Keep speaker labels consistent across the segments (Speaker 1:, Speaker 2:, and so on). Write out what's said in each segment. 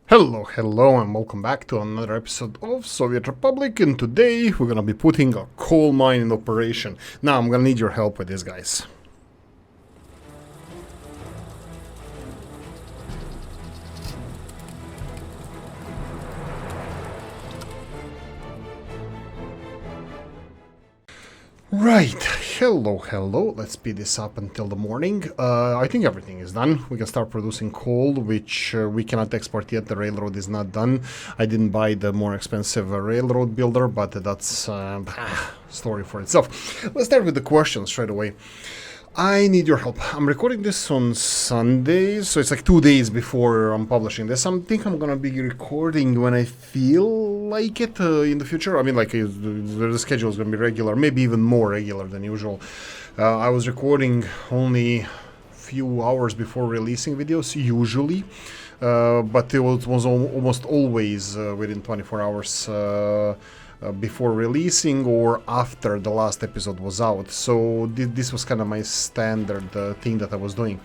Speaker 1: Hello, and welcome back to another episode of Soviet Republic, and today we're gonna be putting a coal mine in operation. Now I'm gonna need your help with this, guys. Right, hello, let's speed this up until the morning. I think everything is done. We can start producing coal, which we cannot export yet. The railroad is not done. I didn't buy the more expensive railroad builder, but that's story for itself. Let's start with the questions straight away. I need your help. I'm recording this on Sunday, so it's like 2 days before I'm publishing this. I think I'm gonna be recording when I feel like it in the future. I mean, like the schedule is gonna be regular, maybe even more regular than usual. I was recording only few hours before releasing videos, usually, but it was almost always within 24 hours. Before releasing or after the last episode was out, so this was kind of my standard thing that I was doing.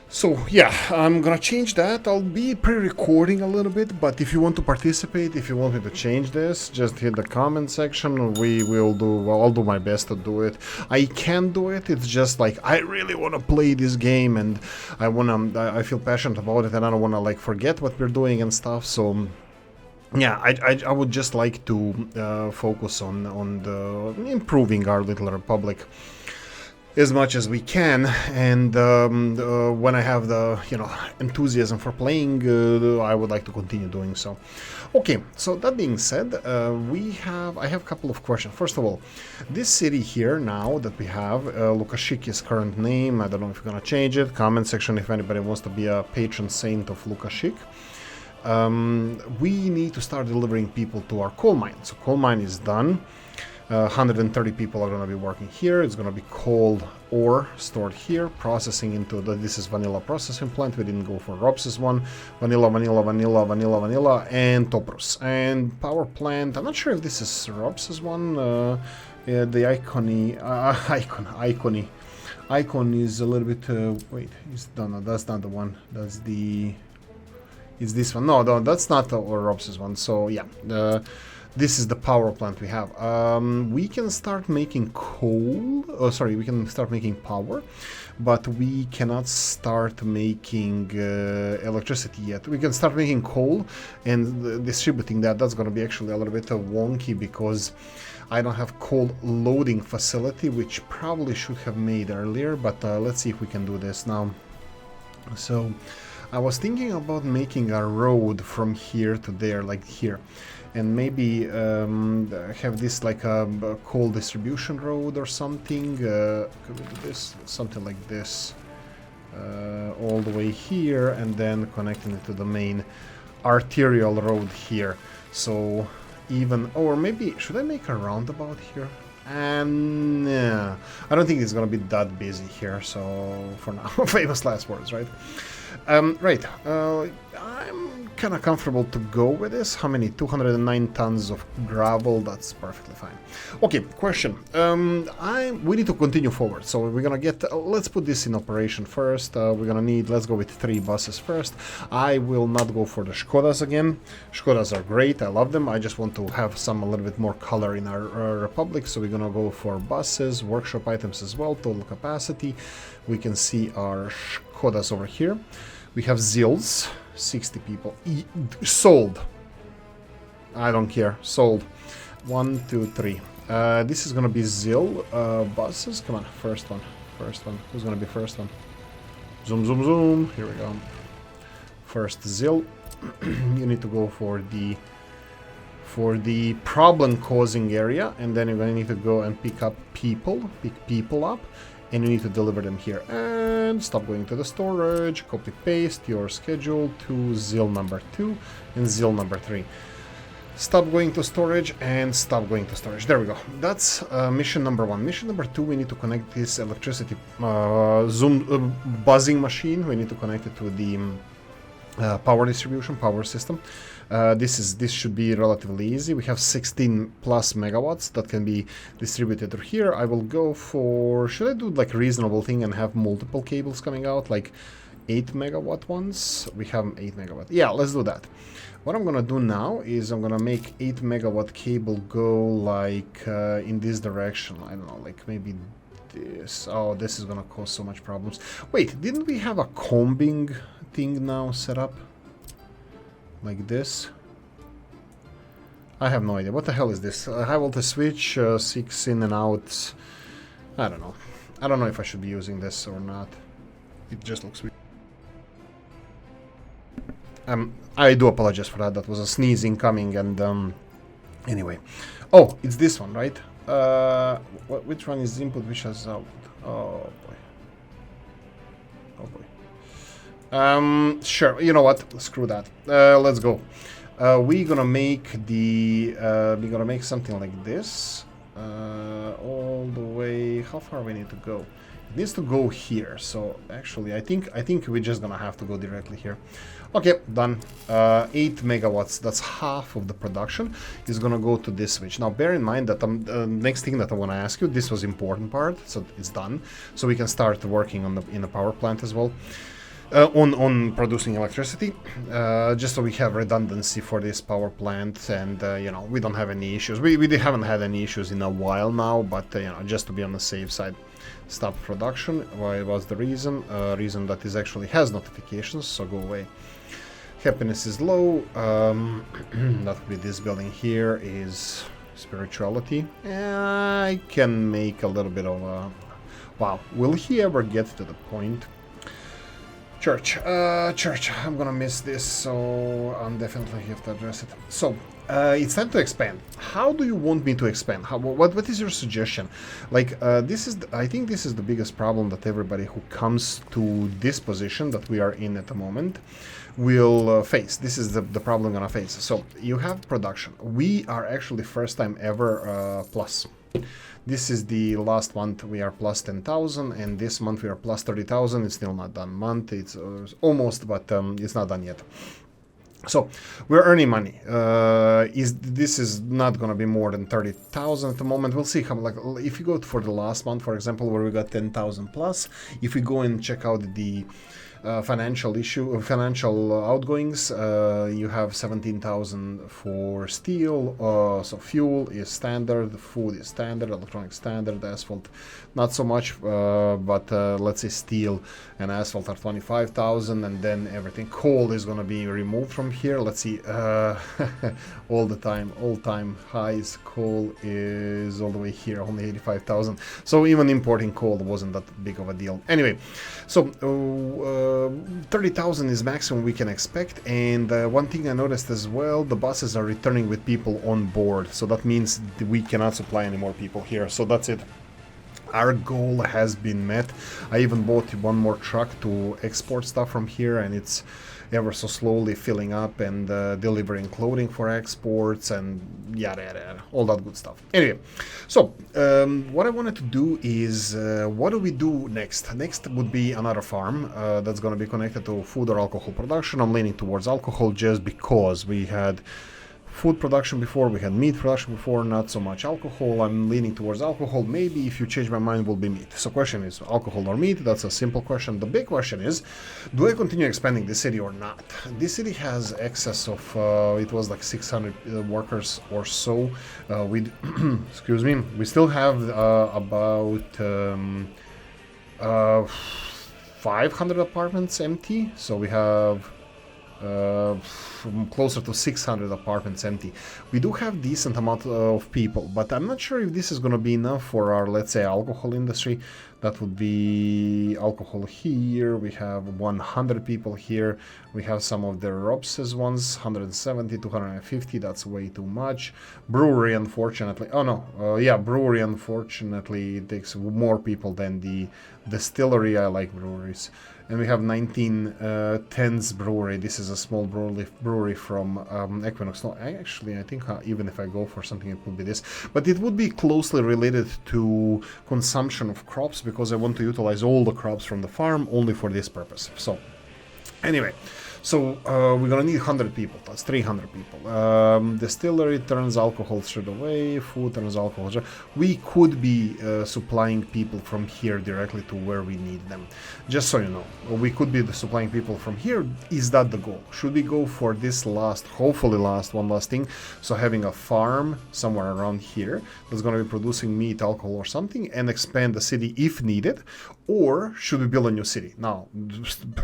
Speaker 1: So yeah, I'm gonna change that. I'll be pre-recording a little bit, but if you want to participate, if you want me to change this, just hit the comment section. I'll do my best to do it. I can do it. It's just like I really want to play this game, and I feel passionate about it, and I don't want to like forget what we're doing and stuff. So yeah, I would just like to focus on the improving our little republic as much as we can, and when I have the enthusiasm for playing, I would like to continue doing so. Okay, so that being said, I have a couple of questions. First of all, this city here now that we have, Lukashik's current name, I don't know if you're gonna change it. Comment section if anybody wants to be a patron saint of Lukashik. We need to start delivering people to our coal mine. So coal mine is done. 130 people are going to be working here. It's going to be coal ore stored here, processing into this is vanilla processing plant. We didn't go for Rops's one. Vanilla, and Toprus. And power plant, I'm not sure if this is Rops's one. Yeah, the Icon is a little bit, wait, no, that's not the one. That's the... Is this one? No, that's not Rops's one. So yeah, this is the power plant we have. We can start making coal. Oh, sorry, we can start making power, but we cannot start making electricity yet. We can start making coal and distributing that. That's going to be actually a little bit wonky because I don't have coal loading facility, which probably should have made earlier. But let's see if we can do this now. So I was thinking about making a road from here to there, like here, and maybe have this like a coal distribution road or something. Could we do this? Something like this, all the way here, and then connecting it to the main arterial road here. So even, or maybe, should I make a roundabout here? And yeah, I don't think it's gonna be that busy here, so for now, famous last words, right? Right, I'm kind of comfortable to go with this. How many? 209 tons of gravel, that's perfectly fine. Okay, question. We need to continue forward, so we're gonna get, let's put this in operation first. We're gonna need, let's go with 3 buses first. I will not go for the Škodas again. Škodas are great, I love them. I just want to have a little bit more color in our republic, so we're gonna go for buses, workshop items as well, total capacity. We can see our Škodas over here. We have Zils, 60 people. Sold. I don't care. Sold. 1, 2, 3. This is gonna be Zil buses. Come on, first one. Who's gonna be first one? Zoom, zoom, zoom. Here we go. First Zil. You need to go for the problem-causing area, and then you're gonna need to go and pick people up. And you need to deliver them here. And stop going to the storage, copy paste your schedule to Zil number 2 and Zil number 3. Stop going to storage and stop going to storage. There we go. That's mission number 1. Mission number 2, we need to connect this electricity buzzing machine. We need to connect it to the power distribution, power system. This should be relatively easy. We have 16 plus megawatts that can be distributed through here. I will go for, should I do like a reasonable thing and have multiple cables coming out, like 8 megawatt ones. We have 8 megawatt. Yeah, let's do that. What I'm gonna do now is I'm gonna make 8 megawatt cable go like in this direction. I don't know, like maybe this. Oh, this is gonna cause so much problems. Wait, didn't we have a combing thing now set up? Like this? I have no idea. What the hell is this? High voltage switch, 6 in and out. I don't know. I don't know if I should be using this or not. It just looks weird. I do apologize for that. That was a sneeze incoming, and anyway. Oh, it's this one, right? Which one is input, which has out? Oh boy. Oh boy. Sure. You know what? Screw that. Let's go. We're gonna make the. We're gonna make something like this. All the way. How far we need to go? It needs to go here. So actually, I think we're just gonna have to go directly here. Okay, done. 8 megawatts. That's half of the production is gonna go to this switch. Now, bear in mind that next thing that I want to ask you. This was important part, so it's done. So we can start working on in the power plant as well. On producing electricity, just so we have redundancy for this power plant, and you know, we don't have any issues. We haven't had any issues in a while now, but you know, just to be on the safe side. Stop production. Why was the reason? Reason that is actually has notifications, so go away. Happiness is low. That would be this building here is spirituality. I can make a little bit of a... Wow, will he ever get to the point? Church, I'm gonna miss this, so I'll definitely have to address it. So, it's time to expand. How do you want me to expand? What is your suggestion? Like, I think this is the biggest problem that everybody who comes to this position that we are in at the moment will face. This is the problem I'm gonna face. So, you have production. We are actually first time ever plus. This is the last month we are plus 10,000, and this month we are plus 30,000. It's still not done month. It's almost, but it's not done yet. So we're earning money. This is not going to be more than 30,000 at the moment. We'll see how, like, if you go for the last month, for example, where we got 10,000 plus. If we go and check out the financial outgoings, you have 17,000 for steel, so fuel is standard, food is standard, electronic standard, asphalt not so much, but let's say steel and asphalt are 25,000, and then everything. Coal is going to be removed from here. Let's see, all-time highs, coal is all the way here, only 85,000, so even importing coal wasn't that big of a deal. Anyway, so 30,000 is maximum we can expect, and one thing I noticed as well, the buses are returning with people on board, so that means we cannot supply any more people here, so that's it. Our goal has been met. I even bought one more truck to export stuff from here, and it's ever so slowly filling up and delivering clothing for exports and yada yada, all that good stuff. Anyway, so what I wanted to do is, what do we do next? Next would be another farm that's going to be connected to food or alcohol production. I'm leaning towards alcohol just because we had food production before, we had meat production before, not so much alcohol. I'm leaning towards alcohol. Maybe if you change my mind, will be meat. So question is, alcohol or meat? That's a simple question. The big question is, do I continue expanding this city or not? This city has excess of, it was like 600 workers or so. Excuse me, we still have about 500 apartments empty. So we have closer to 600 apartments empty. We do have decent amount of people, but I'm not sure if this is going to be enough for our, let's say, alcohol industry. That would be alcohol here. We have 100 people here. We have some of the Robses ones, 170, 250. That's way too much. Brewery, unfortunately. Oh no, yeah, brewery, unfortunately, it takes more people than the distillery. I like breweries. And we have 1910s brewery. This is a small brewery from Equinox. No, I think even if I go for something, it would be this. But it would be closely related to consumption of crops, because I want to utilize all the crops from the farm only for this purpose. So, anyway, So we're gonna need 100 people. That's 300 people. Distillery turns alcohol straight away. Food turns alcohol. We could be supplying people from here directly to where we need them. Just so you know, we could be supplying people from here. Is that the goal? Should we go for this last, hopefully one last thing? So having a farm somewhere around here that's gonna be producing meat, alcohol, or something, and expand the city if needed, or should we build a new city? Now,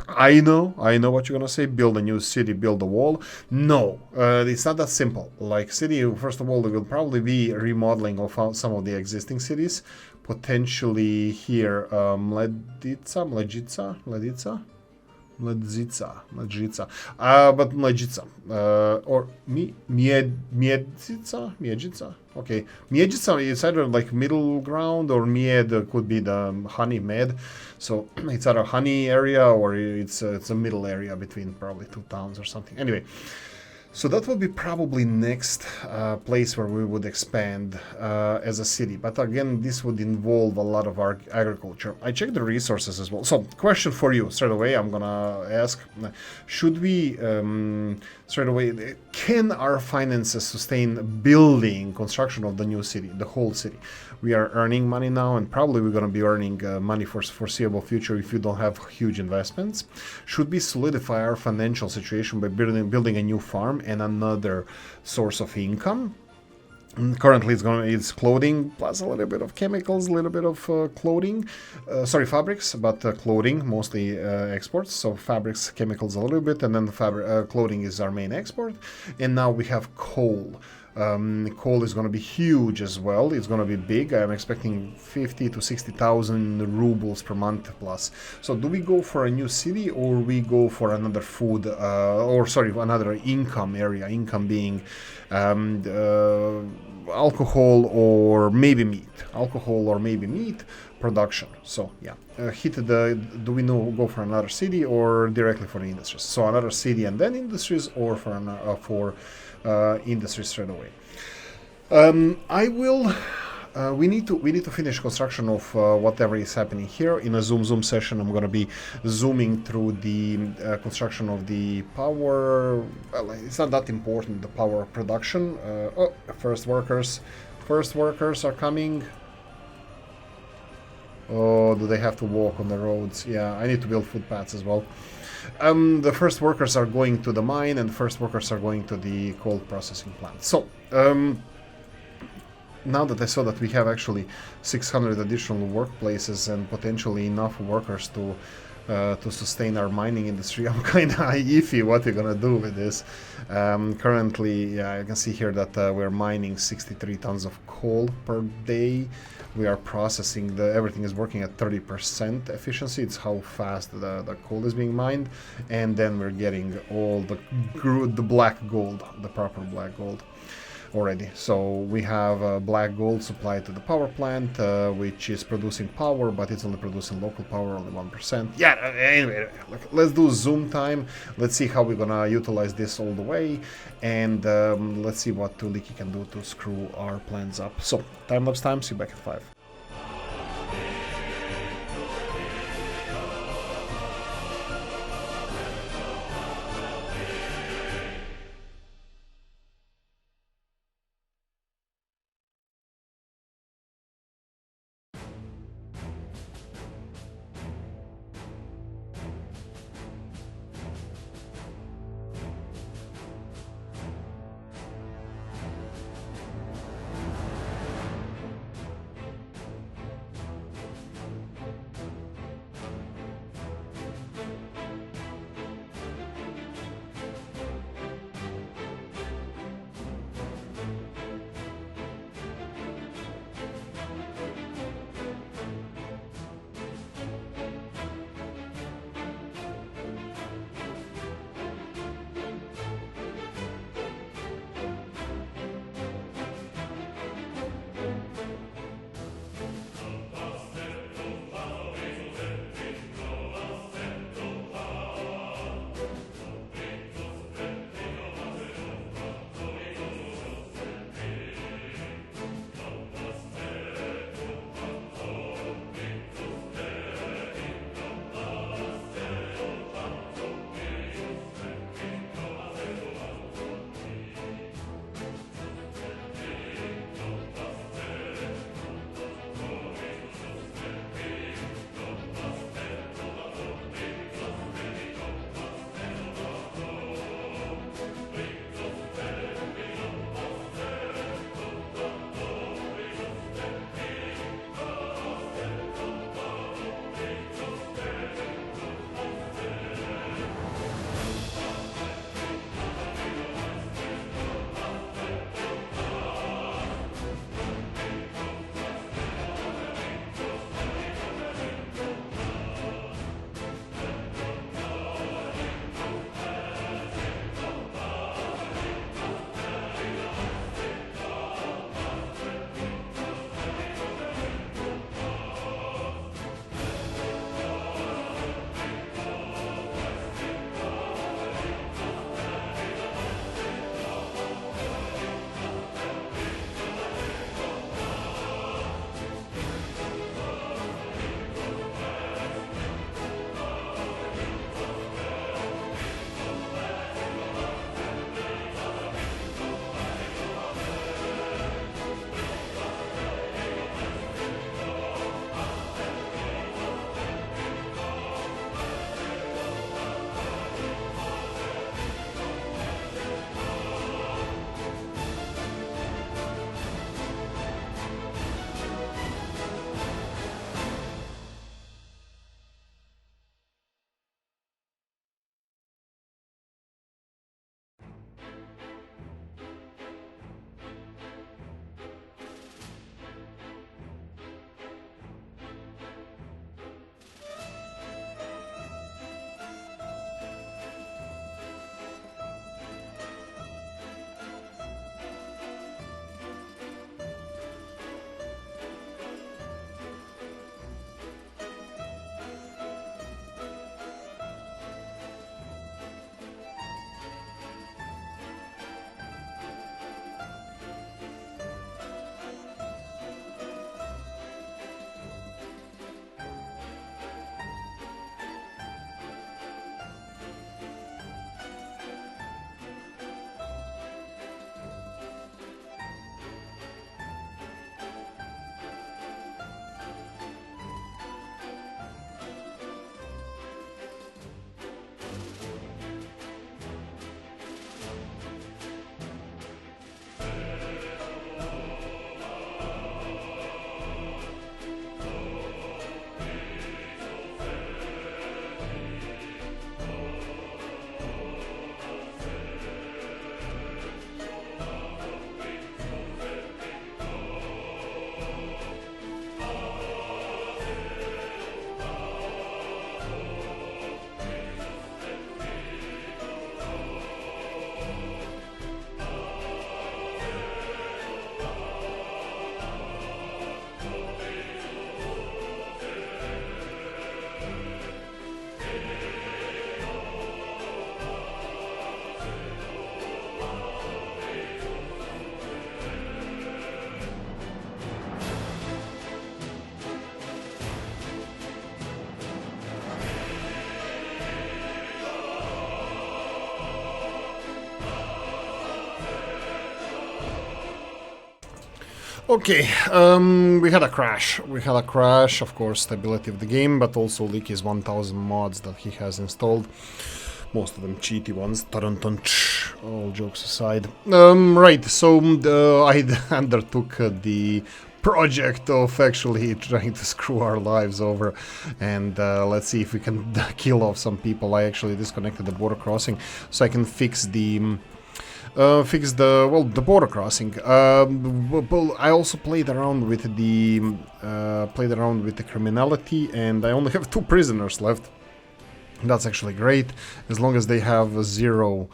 Speaker 1: I know what you're gonna say. Build a new city, build a wall. No, it's not that simple. Like city, first of all, they will probably be remodeling of some of the existing cities. Potentially here, Mladica, but Mladica, or Miedzica, okay, Miedzica is either like middle ground, or Mied could be the honey med, so it's either honey area or it's a middle area between probably two towns or something. Anyway, so that would be probably next place where we would expand as a city. But again, this would involve a lot of our agriculture. I checked the resources as well. So question for you straight away, I'm gonna ask, should we, straight away, can our finances sustain building, construction of the new city, the whole city? We are earning money now, and probably we're going to be earning money for foreseeable future if you don't have huge investments. Should we solidify our financial situation by building a new farm and another source of income? Currently it's clothing plus a little bit of chemicals, a little bit of fabrics, but clothing mostly exports. So fabrics, chemicals a little bit, and then clothing is our main export. And now we have coal. Coal is going to be huge as well. It's going to be big. I'm expecting 50 to 60,000 rubles per month plus. So do we go for a new city, or we go for another food, another income area? Income being alcohol or maybe meat production. So yeah, do we go for another city or directly for the industries? So another city and then industries, or for industries straight away. We need to finish construction of whatever is happening here. In a zoom session, I'm going to be zooming through the construction of the power. Well, it's not that important, the power production. First workers are coming. Oh, do they have to walk on the roads? Yeah, I need to build footpaths as well. The first workers are going to the mine, and the first workers are going to the coal processing plant. So, now that I saw that we have actually 600 additional workplaces and potentially enough workers to sustain our mining industry, I'm kind of iffy what we're gonna do with this. Currently, yeah, you can see here that we're mining 63 tons of coal per day. We are processing everything is working at 30% efficiency. It's how fast the coal is being mined, and then we're getting all the black gold, the proper black gold already. So we have black gold supplied to the power plant, which is producing power, but it's only producing local power, only 1%. Yeah, anyway, let's do zoom time. Let's see how we're gonna utilize this all the way, and let's see what Oolykee can do to screw our plans up. So, time-lapse time, see you back at 5. Okay, we had a crash. We had a crash, of course, stability of the game, but also Oolykee 1000 mods that he has installed. Most of them cheaty ones. All jokes aside. Right, so I undertook the project of actually trying to screw our lives over, and let's see if we can kill off some people. I actually disconnected the border crossing so I can fix the the border crossing. I also played around with the criminality, and I only have 2 prisoners left. That's actually great, as long as they have 0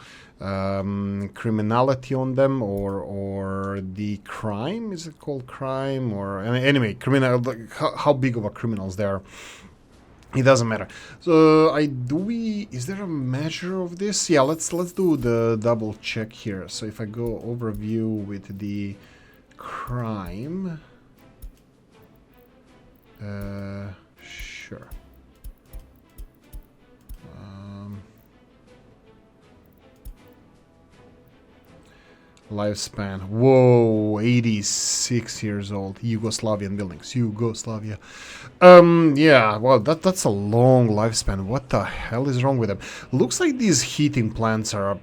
Speaker 1: criminality on them, or the crime. Is it called crime? Or anyway, criminal. How big of a criminals they are. It doesn't matter. So is there a measure of this? Yeah, let's do the double check here. So if I go overview with the crime, sure. Lifespan. Whoa, 86 years old. Yugoslavian buildings. Yugoslavia. Yeah, well, that's a long lifespan. What the hell is wrong with them? Looks like these heating plants are a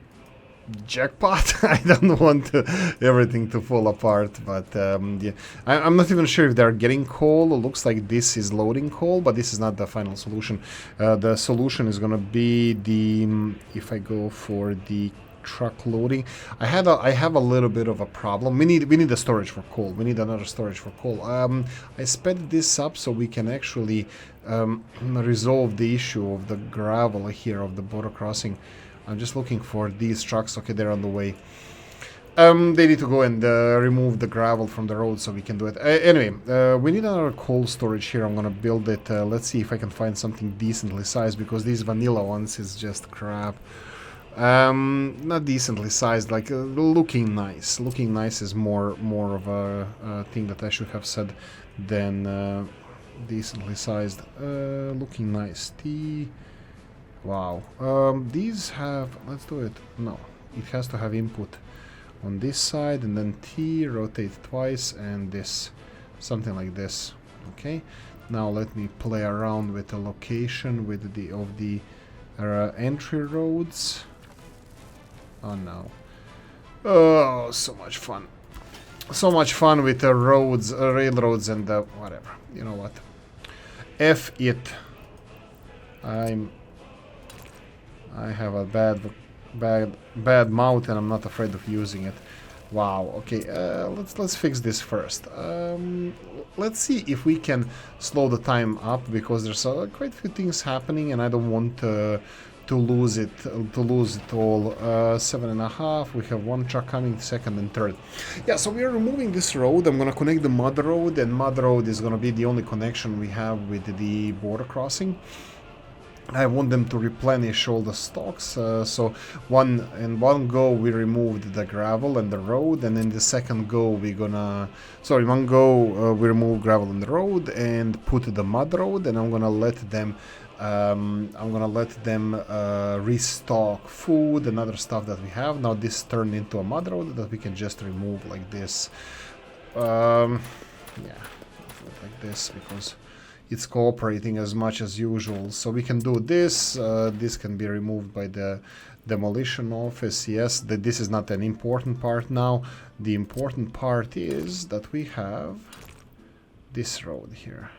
Speaker 1: jackpot. I don't want everything to fall apart, but yeah, I'm not even sure if they're getting coal. It looks like this is loading coal, but this is not the final solution. The solution is gonna be if I go for the truck loading. I have a little bit of a problem. We need a storage for coal. We need another storage for coal. I sped this up so we can actually resolve the issue of the gravel here of the border crossing. I'm just looking for these trucks. Okay, they're on the way. They need to go and remove the gravel from the road so we can do it. Anyway, we need another coal storage here. I'm gonna build it. Let's see if I can find something decently sized, because these vanilla ones is just crap. Not decently sized, like looking nice. Looking nice is more of a thing that I should have said than decently sized. Looking nice. Wow. These have. Let's do it. No, it has to have input on this side, and then T, rotate twice, and this, something like this. Okay. Now let me play around with the location with the entry roads. Oh no. Oh, so much fun. So much fun with the roads, railroads, and the whatever. You know what? F8. I have a bad mouth, and I'm not afraid of using it. Wow. Okay. Let's fix this first. Let's see if we can slow the time up, because there's quite a few things happening, and I don't want to lose it all. 7.5. We have 1 truck coming, 2nd and 3rd. Yeah, so we are removing this road. I'm gonna connect the mud road, and mud road is gonna be the only connection we have with the border crossing. I want them to replenish all the stocks, so in one go we removed the gravel and the road, and in the second go we remove gravel and the road and put the mud road, and I'm gonna let them restock food and other stuff that we have. Now this turned into a mud road that we can just remove like this. Yeah, like this, because it's cooperating as much as usual. So we can do this. This can be removed by the demolition office. Yes, this is not an important part now. The important part is that we have this road here.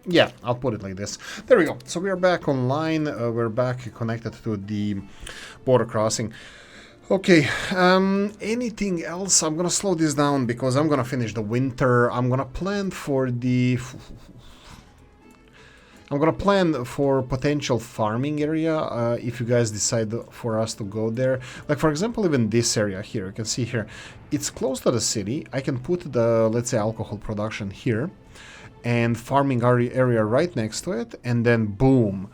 Speaker 1: Yeah, I'll put it like this. There we go. So we are back online. We're back connected to the border crossing. Okay, anything else? I'm gonna slow this down because I'm gonna finish the winter. I'm gonna plan for potential farming area if you guys decide for us to go there. Like, for example, even this area here, you can see here, it's close to the city. I can put the, let's say, alcohol production here and farming area right next to it, and then boom,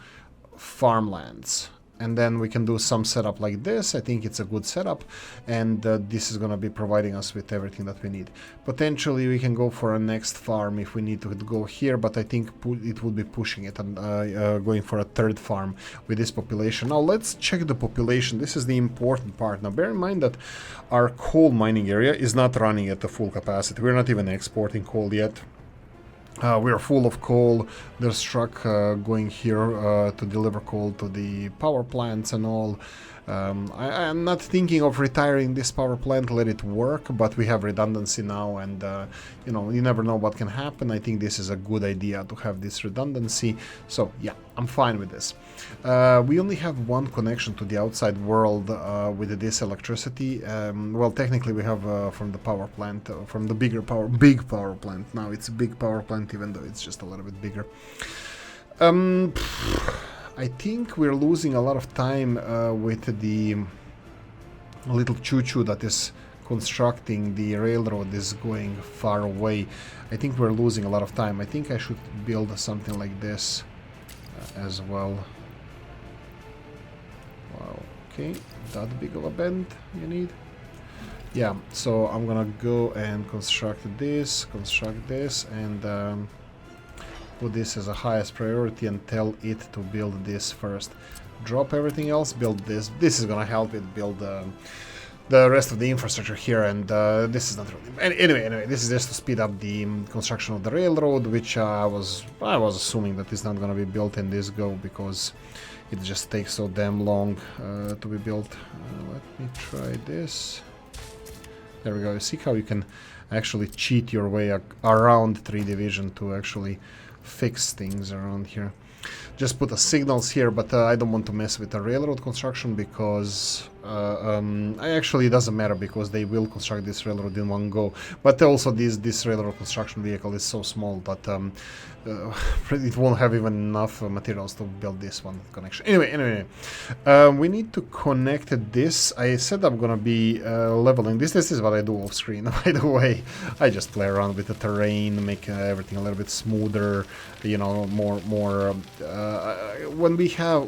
Speaker 1: farmlands. and then we can do some setup like this. I think it's a good setup, and this is going to be providing us with everything that we need. Potentially we can go for a next farm if we need to go here, but I think it would be pushing it and going for a third farm with this population. Now let's check the population. This is the important part. Now bear in mind that our coal mining area is not running at the full capacity. We're not even exporting coal yet. We are full of coal. There's truck going here to deliver coal to the power plants and all. I am not thinking of retiring this power plant, let it work, but we have redundancy now, and you know, you never know what can happen. I think this is a good idea to have this redundancy. So yeah, I'm fine with this. We only have one connection to the outside world with this electricity. Well, technically we have from the power plant, from the big power plant. Now it's a big power plant, even though it's just a little bit bigger. I think we're losing a lot of time with the little choo-choo that is constructing the railroad is going far away. I think we're losing a lot of time. I think I should build something like this as well. Wow, okay, that big of a bend you need. Yeah, so I'm gonna go and construct this, and put this as a highest priority and tell it to build this first. Drop everything else, build this. This is gonna help it build the rest of the infrastructure here, and this is not really... Anyway, this is just to speed up the construction of the railroad, which I was assuming that it's not gonna be built in this go, because it just takes so damn long to be built. Let me try this. There we go. You see how you can actually cheat your way around 3 division to actually fix things around here. Just put the signals here, but I don't want to mess with the railroad construction, because actually it doesn't matter, because they will construct this railroad in one go. But also this railroad construction vehicle is so small that it won't have even enough materials to build this one connection. Anyway, we need to connect this. I said I'm gonna be leveling this. This is what I do off screen, by the way. I just play around with the terrain, make everything a little bit smoother, you know, more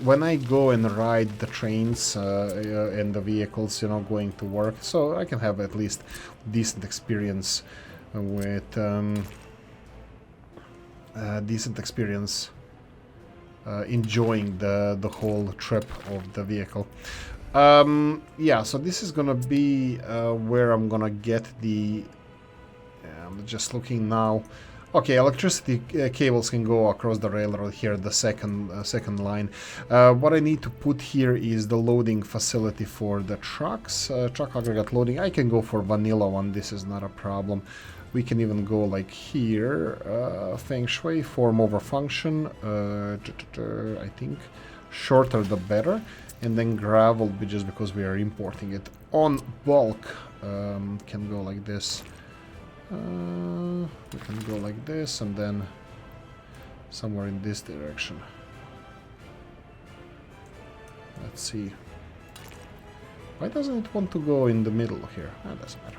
Speaker 1: when I go and ride the trains and the vehicles, you know, going to work, so I can have at least decent experience with enjoying the whole trip of the vehicle. Yeah, so this is gonna be where I'm gonna get the... I'm just looking now. Okay, electricity cables can go across the railroad here, the second line. What I need to put here is the loading facility for the trucks, truck aggregate loading. I can go for vanilla one, this is not a problem. We can even go like here, feng shui, form over function, I think shorter the better, and then gravel, just because we are importing it on bulk, can go like this. We can go like this, and then somewhere in this direction. Let's see. Why doesn't it want to go in the middle here? That doesn't matter.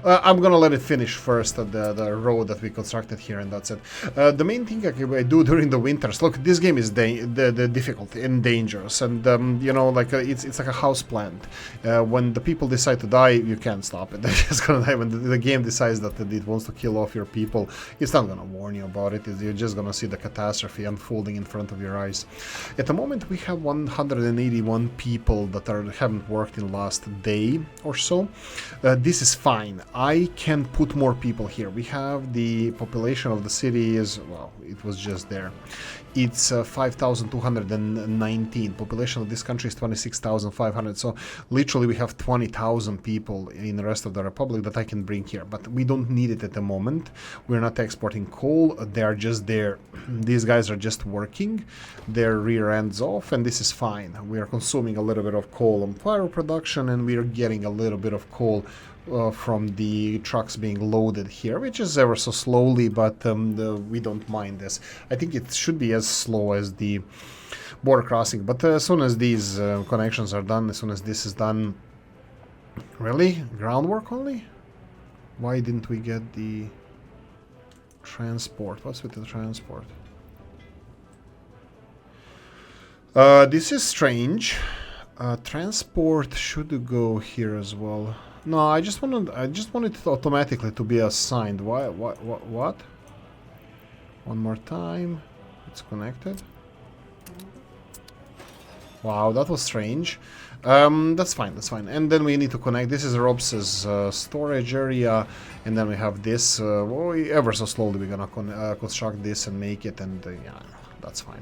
Speaker 1: I'm gonna let it finish first, the road that we constructed here, and that's it. The main thing I do during the winters, look, this game is the difficult and dangerous, and you know, like it's like a house plant. When the people decide to die, you can't stop it. They're just gonna die. When the game decides that it wants to kill off your people, it's not gonna warn you about it. You're just gonna see the catastrophe unfolding in front of your eyes. At the moment, we have 181 people that haven't worked in the last day or so. This is fine. I can put more people here. We have the population of the city is, well, it was just there. It's 5,219. Population of this country is 26,500. So literally we have 20,000 people in the rest of the republic that I can bring here. But we don't need it at the moment. We're not exporting coal. They're just there. These guys are just working their rear ends off, and this is fine. We are consuming a little bit of coal on fire production, and we are getting a little bit of coal from the trucks being loaded here, which is ever so slowly, but we don't mind this. I think it should be as slow as the border crossing, but as soon as these connections are done, as soon as this is done... Really? Groundwork only? Why didn't we get the transport? What's with the transport? This is strange. Transport should go here as well. No, I just wanted it automatically to be assigned. Why? What? One more time. It's connected. Wow, that was strange. That's fine, that's fine. And then we need to connect. This is Rob's storage area, and then we have this. Ever so slowly we're gonna construct this and make it, and yeah, that's fine.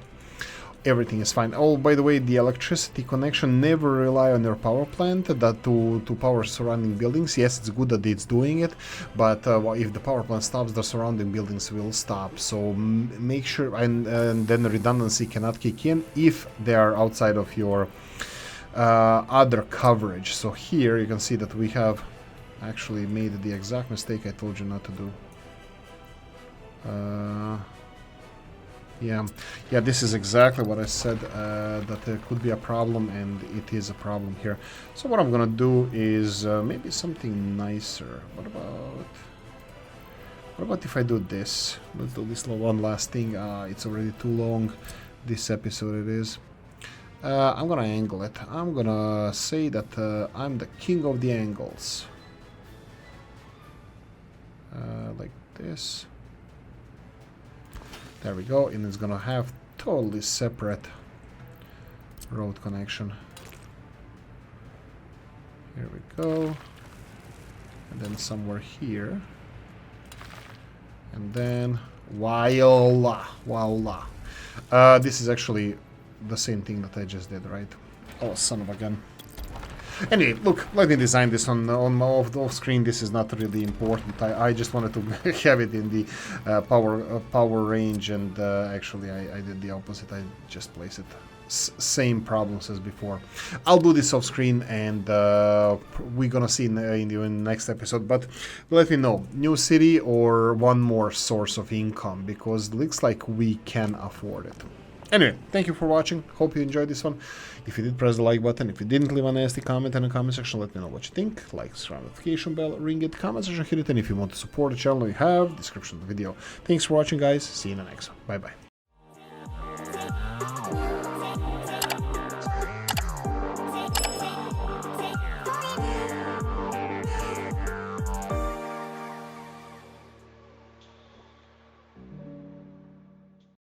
Speaker 1: Everything is fine. Oh, by the way, the electricity connection never rely on your power plant that to power surrounding buildings. Yes, it's good that it's doing it, but if the power plant stops, the surrounding buildings will stop. So make sure, and then the redundancy cannot kick in if they are outside of your other coverage. So here you can see that we have actually made the exact mistake I told you not to do. Yeah, this is exactly what I said, that there could be a problem, and it is a problem here. So what I'm gonna do is maybe something nicer. What about if I do this? Let's do this one last thing. It's already too long, this episode it is. I'm gonna angle it. I'm gonna say that I'm the king of the angles. Like this. There we go, and it's gonna have totally separate road connection. Here we go. And then somewhere here. And then voila. This is actually the same thing that I just did, right? Oh, son of a gun. Anyway, look, let me design this on my off screen. This is not really important. I just wanted to have it in the power range, and actually I did the opposite. I just placed it same problems as before. I'll do this off screen, and we're gonna see in the next episode. But let me know, new city or one more source of income, because it looks like we can afford it. Anyway, thank you for watching. Hope you enjoyed this one. If you did, press the like button. If you didn't, leave a nasty comment in the comment section. Let me know what you think. Like, subscribe, notification bell, ring it, comment section, hit it. And if you want to support the channel, you have description of the video. Thanks for watching, guys. See you in the next one. Bye bye.